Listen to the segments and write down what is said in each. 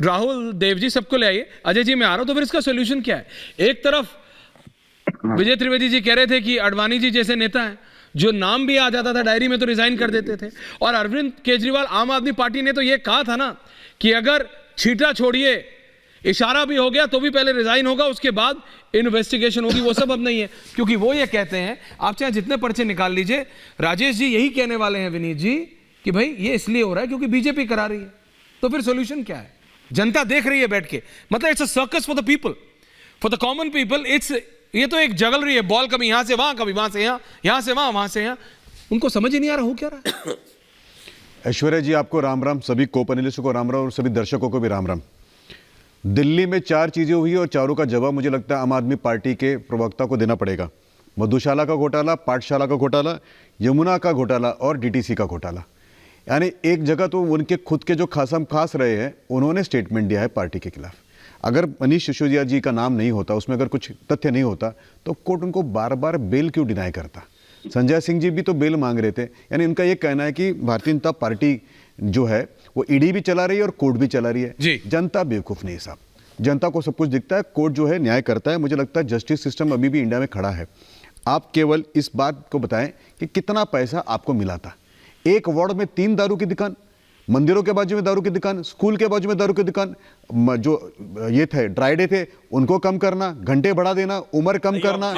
राहुल देव जी सबको ले आइए। अजय जी मैं आ रहा हूं, तो फिर इसका सोल्यूशन क्या है? एक तरफ विजय त्रिवेदी जी कह रहे थे कि अडवाणी जी जैसे नेता हैं, जो नाम भी आ जाता था डायरी में तो रिजाइन कर देते थे, और अरविंद केजरीवाल आम आदमी पार्टी ने तो ये कहा था ना कि अगर छींटा छोड़िए इशारा भी हो गया तो भी पहले रिजाइन होगा, उसके बाद इन्वेस्टिगेशन होगी। वो सब अब नहीं है, क्योंकि वो ये कहते हैं, आप चाहे जितने पर्चे निकाल लीजिए, राजेश जी यही कहने वाले हैं विनीत जी कि भाई ये इसलिए हो रहा है क्योंकि बीजेपी करा रही है। तो फिर सोल्यूशन क्या है? जनता देख रही है बैठ के, मतलब it's a circus for the people, for the common people. ये तो एक जगल रही है, बॉल कभी यहां से वहां, कभी वहां से यहां, यहां से वहां, वहां से यहां। उनको समझ ही नहीं आ रहा हो क्या रहा है। ऐश्वर्या जी आपको राम राम, सभी को पैनलिस्टों को राम राम और सभी दर्शकों को भी राम राम। दिल्ली में 4 चीजें हुई और चारों का जवाब मुझे लगता है आम आदमी पार्टी के प्रवक्ता को देना पड़ेगा। मधुशाला का घोटाला, पाठशाला का घोटाला, यमुना का घोटाला और डीटीसी का घोटाला। यानी एक जगह तो उनके खुद के जो खासम खास रहे हैं, उन्होंने स्टेटमेंट दिया है पार्टी के खिलाफ। अगर मनीष सिसोदिया जी का नाम नहीं होता, उसमें अगर कुछ तथ्य नहीं होता, तो कोर्ट उनको बार बार बेल क्यों डिनाई करता? संजय सिंह जी भी तो बेल मांग रहे थे। यानी उनका ये कहना है कि भारतीय जनता पार्टी जो है वो ईडी भी चला रही है और कोर्ट भी चला रही है जी। जनता बेवकूफ़ नहीं साहब, जनता को सब कुछ दिखता है, कोर्ट जो है न्याय करता है। मुझे लगता है जस्टिस सिस्टम अभी भी इंडिया में खड़ा है। आप केवल इस बात को बताएं कि कितना पैसा आपको मिला था। एक वार्ड में 3 दारू की दुकान, मंदिरों के बाजू में दारू की दुकान, स्कूल के बाजू में दारू की दुकान, जो ये थे ड्राई डे थे उनको कम करना, घंटे बढ़ा देना, उम्र कम करना,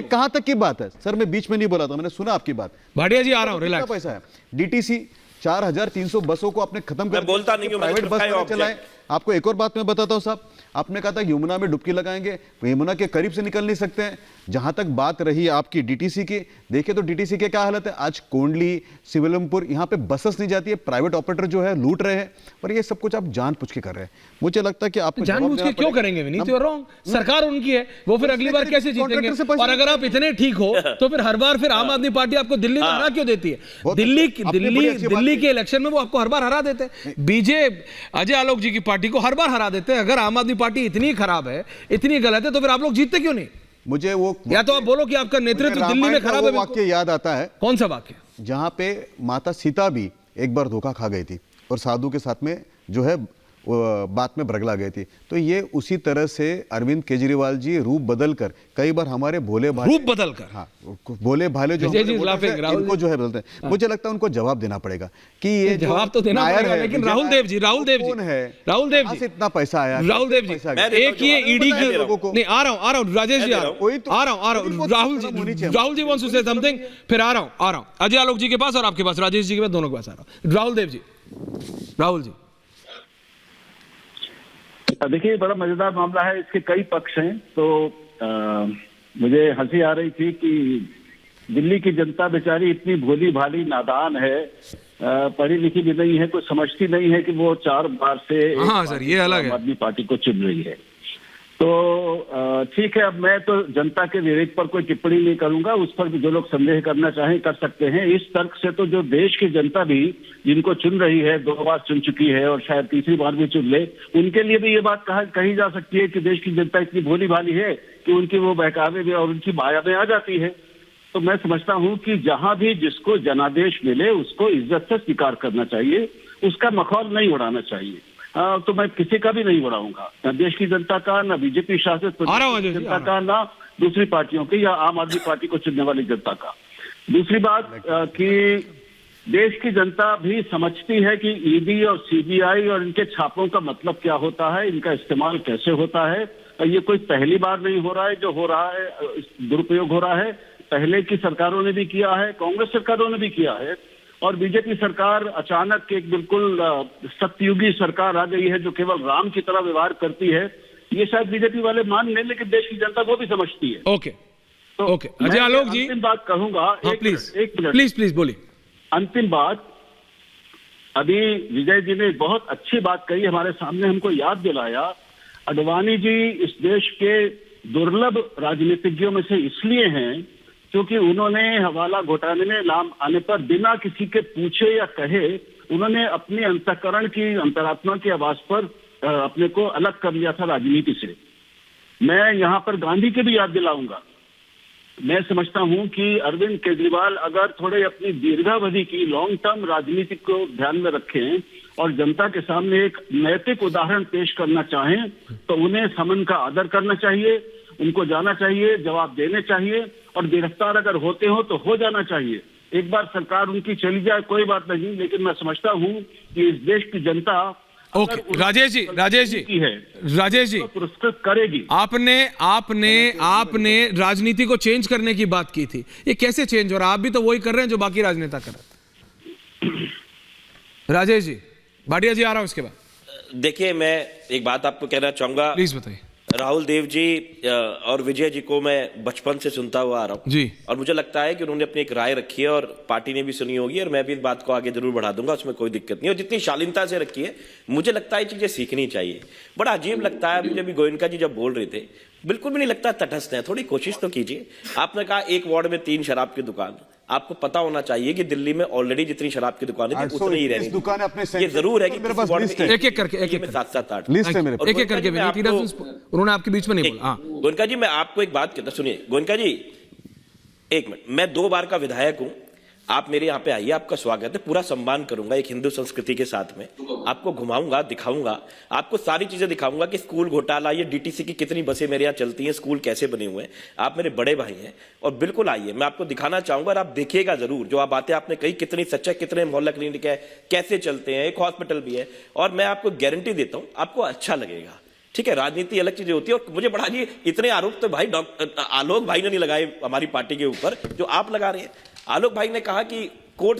कहां तक की बात है? सर मैं बीच में नहीं बोला था, मैंने सुना आपकी बात। भाटिया जी आ रहा हूं, कितना रिलैक्स। पैसा है? डीटीसी 4300 बसों को आपने खत्म कर, बोलता नहीं हूं, प्राइवेट बस चलाए। आपको एक और बात मैं बताता हूं साहब, आपने कहा था यमुना में डुबकी लगाएंगे, यमुना के करीब से निकल नहीं सकते हैं। जहां तक बात रही आपकी डीटीसी की, देखिए तो डीटीसी के क्या हालत है आज। कोंडली, सिविलमपुर, यहां पे बसेस नहीं जाती है, प्राइवेट ऑपरेटर जो है लूट रहे हैं, पर ये सब कुछ आप जानबूझ के कर रहे हैं। मुझे लगता है कि आप जानबूझ के क्यों करेंगे विनीत? You are wrong. सरकार उनकी है, वो फिर अगली बार कैसे जीतेंगे? और अगर आप इतने ठीक हो तो फिर हर बार फिर आम आदमी पार्टी आपको दिल्ली में हरा क्यों देती है? दिल्ली के इलेक्शन में वो आपको हर बार हरा देते हैं। बीजेपी अजय आलोक जी की पार्टी को हर बार हरा देते हैं। अगर आम आदमी पार्टी इतनी खराब है, इतनी गलत है, तो फिर आप लोग जीतते क्यों नहीं? मुझे वो, या तो आप बोलो कि आपका नेतृत्व दिल्ली में खराब है। वाक्य याद आता है। कौन सा वाक्य? जहां पे माता सीता भी एक बार धोखा खा गई थी और साधु के साथ में जो है बात में बरगला गई थी। तो ये उसी तरह से अरविंद केजरीवाल जी रूप बदलकर, कई बार हमारे भोले भाले, रूप बदलकर, हाँ भोले भाले जो इनको जो है बोलते हैं, मुझे लगता है उनको जवाब देना पड़ेगा कि ये जवाब तो देना पड़ेगा। लेकिन राहुल देव जी कौन है? राहुल देव जी इतना पैसा आया, राहुल देव जी एक ये ईडी के नहीं, आ रहा हूं राजेश जी, आ रहा हूं राहुल जी वांट्स टू से समथिंग, फिर आ रहा हूं अजय आलोक जी के पास और आपके पास, राजेश जी के पास, दोनों के पास आ रहा हूं। राहुल देव जी, राहुल जी देखिए बड़ा मजेदार मामला है, इसके कई पक्ष हैं। तो मुझे हंसी आ रही थी कि दिल्ली की जनता बेचारी इतनी भोली भाली नादान है, पढ़ी लिखी भी नहीं है, कुछ समझती नहीं है कि वो 4 बार से आम आदमी पार्टी को चुन रही है। तो ठीक है, अब मैं तो जनता के विवेक पर कोई टिप्पणी नहीं करूंगा, उस पर भी जो लोग संदेह करना चाहें कर सकते हैं। इस तर्क से तो जो देश की जनता भी जिनको चुन रही है, 2 बार चुन चुकी है और शायद तीसरी बार भी चुन ले, उनके लिए भी ये बात कही जा सकती है कि देश की जनता इतनी भोली भाली है कि उनकी वो बहकावे में और उनकी माया में आ जाती है। तो मैं समझता हूं कि जहां भी जिसको जनादेश मिले उसको इज्जत से स्वीकार करना चाहिए, उसका मखौल नहीं उड़ाना चाहिए। तो मैं किसी का भी नहीं उड़ाऊंगा, न देश की जनता का, न बीजेपी शासित जनता का, ना दूसरी पार्टियों की या आम आदमी पार्टी को चुनने वाली जनता का। दूसरी बात कि देश की जनता भी समझती है कि ईडी और सीबीआई और इनके छापों का मतलब क्या होता है, इनका इस्तेमाल कैसे होता है। ये कोई पहली बार नहीं हो रहा है जो हो रहा है, दुरुपयोग हो रहा है। पहले की सरकारों ने भी किया है, कांग्रेस सरकारों ने भी किया है, और बीजेपी सरकार अचानक एक बिल्कुल सत्ययुगी सरकार आ गई है जो केवल राम की तरह व्यवहार करती है। ये शायद बीजेपी वाले मान लें, लेकिन देश की जनता वो भी समझती है। ओके ओके अजय आलोक जी, अंतिम बात कहूंगा, एक मिनट प्लीज बोलिए। अंतिम बात, अभी विजय जी ने बहुत अच्छी बात कही, हमारे सामने हमको याद दिलाया। अडवाणी जी इस देश के दुर्लभ राजनीतिज्ञों में से इसलिए हैं क्योंकि उन्होंने हवाला घोटाले में नाम आने पर बिना किसी के पूछे या कहे उन्होंने अपनी अंतःकरण की, अंतरात्मा की आवाज पर अपने को अलग कर लिया था राजनीति से। मैं यहां पर गांधी की भी याद दिलाऊंगा मैं समझता हूं कि अरविंद केजरीवाल अगर थोड़े अपनी दीर्घावधि की लॉन्ग टर्म राजनीति को ध्यान में रखें और जनता के सामने एक नैतिक उदाहरण पेश करना चाहें तो उन्हें समन का आदर करना चाहिए, उनको जाना चाहिए, जवाब देने चाहिए और गिरफ्तार अगर होते हो तो हो जाना चाहिए। एक बार सरकार उनकी चली जाए कोई बात नहीं, लेकिन मैं समझता हूं कि इस देश की जनता ओके राजेश जी राजेश जी पुरस्कृत करेगी। आपने राजनीति को चेंज करने की बात की थी, ये कैसे चेंज हो रहा है? आप भी तो वही कर रहे हैं जो बाकी राजनेता कर रहे थे। राजेश जी, भाटिया जी आ रहा हूं उसके बाद। देखिए, मैं एक बात आपको कहना चाहूंगा, प्लीज बताइए। राहुल देव जी और विजय जी को मैं बचपन से सुनता हुआ आ रहा हूं जी, और मुझे लगता है कि उन्होंने अपनी एक राय रखी है और पार्टी ने भी सुनी होगी और मैं भी इस बात को आगे जरूर बढ़ा दूंगा, उसमें कोई दिक्कत नहीं। और जितनी शालीनता से रखी है, मुझे लगता है ये चीजें सीखनी चाहिए। बड़ा अजीब लगता है मुझे भी गोयनका जी जब बोल रहे थे, बिल्कुल भी नहीं लगता तटस्थ है, थोड़ी कोशिश तो कीजिए। आपने कहा एक वार्ड में 3 शराब की दुकान, आपको पता होना चाहिए कि दिल्ली में ऑलरेडी जितनी शराब की दुकानें थी उतनी ही रहेंगी। दुकान अपने ये जरूर है कि मेरे पास लिस्ट है, एक एक करके 7-8 लिस्ट है मेरे पास। एक एक करके उन्होंने आपके बीच में नहीं बोला। हाँ गोयनका जी, मैं आपको एक बात कहता, सुनिए गोयनका जी, एक मिनट। मैं 2 बार का विधायक हूं, आप मेरे यहाँ पे आइए, आपका स्वागत है, पूरा सम्मान करूंगा एक हिंदू संस्कृति के साथ में। आपको घुमाऊंगा, दिखाऊंगा, आपको सारी चीजें दिखाऊंगा कि स्कूल घोटाला, ये डीटीसी की कितनी बसें मेरे यहाँ चलती हैं, स्कूल कैसे बने हुए हैं। आप मेरे बड़े भाई हैं और बिल्कुल आइए, मैं आपको दिखाना चाहूंगा और आप देखिएगा जरूर। जो आप बातें आपने कही कितनी सच्चा, कितने मोहल्ला क्लिनिक है, कैसे चलते हैं, एक हॉस्पिटल भी है, और मैं आपको गारंटी देता हूं आपको अच्छा लगेगा। ठीक है, राजनीति अलग चीजें होती है। और मुझे बड़ा जी, इतने आरोप तो भाई डॉक्टर आलोक भाई ने नहीं लगाए हमारी पार्टी के ऊपर जो आप लगा रहे हैं। आलोक भाई ने कहा कि कोर्ट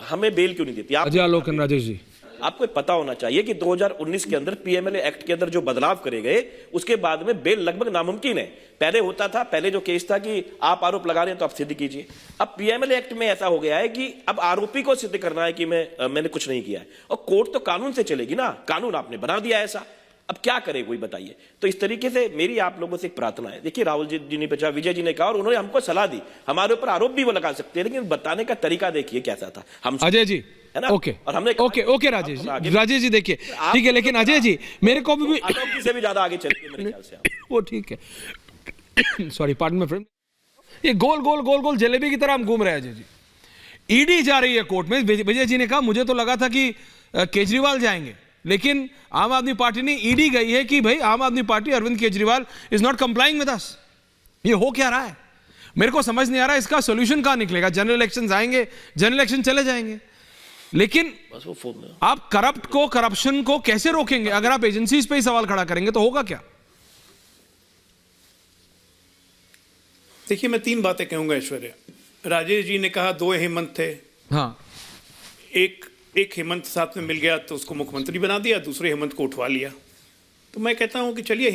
हमें बेल क्यों नहीं देती। अजय आलोक राजेश जी, आपको पता होना चाहिए कि 2019 के अंदर पीएमएलए एक्ट के अंदर जो बदलाव करे गए, उसके बाद में बेल लगभग नामुमकिन है। पहले होता था, पहले जो केस था कि आप आरोप लगा रहे हैं तो आप सिद्ध कीजिए। अब पीएमएलए एक्ट में ऐसा हो गया है कि अब आरोपी को सिद्ध करना है कि मैंने कुछ नहीं किया है, और कोर्ट तो कानून से चलेगी ना, कानून आपने बना दिया ऐसा, अब क्या करे कोई बताइए। तो इस तरीके से मेरी आप लोगों से एक प्रार्थना है। देखिए, राहुल जी ने बचा, विजय जी ने कहा और उन्होंने हमको सलाह दी, हमारे ऊपर आरोप भी वो लगा सकते हैं, लेकिन बताने का तरीका देखिए कैसा था। हम अजय जी है ना, ओके, और हमने ओके राजेश जी देखिए ठीक है, लेकिन अजय जी मेरे को भी आलोक जी से भी ज्यादा आगे चलेंगे मेरे ख्याल से आप। वो ठीक है सॉरी पार्डन माय फ्रेंड, ये गोल जलेबी की तरह हम घूम रहे हैं। अजय जी, ईडी जा रही है कोर्ट में। विजय जी ने कहा मुझे तो लगा था कि केजरीवाल जाएंगे, लेकिन आम आदमी पार्टी ने, ईडी गई है कि भाई Aam Aadmi Party, Arvind Kejriwal is not complying with us. ये हो क्या रहा है मेरे को समझ नहीं आ रहा, इसका सॉल्यूशन कहां निकलेगा? जनरल इलेक्शंस आएंगे, जनरल इलेक्शन चले जाएंगे, लेकिन आप करप्शन को कैसे रोकेंगे? अगर आप एजेंसीज पे ही सवाल खड़ा करेंगे तो होगा क्या? देखिए, मैं 3 बातें कहूंगा ऐश्वर्या। राजेश जी ने कहा 2 हेमंत थे, हाँ, एक हेमंत साथ में मिल गया तो उसको मुख्यमंत्री बना दिया, दूसरे हेमंत को उठवा लिया। तो मैं कहता हूं कि चलिए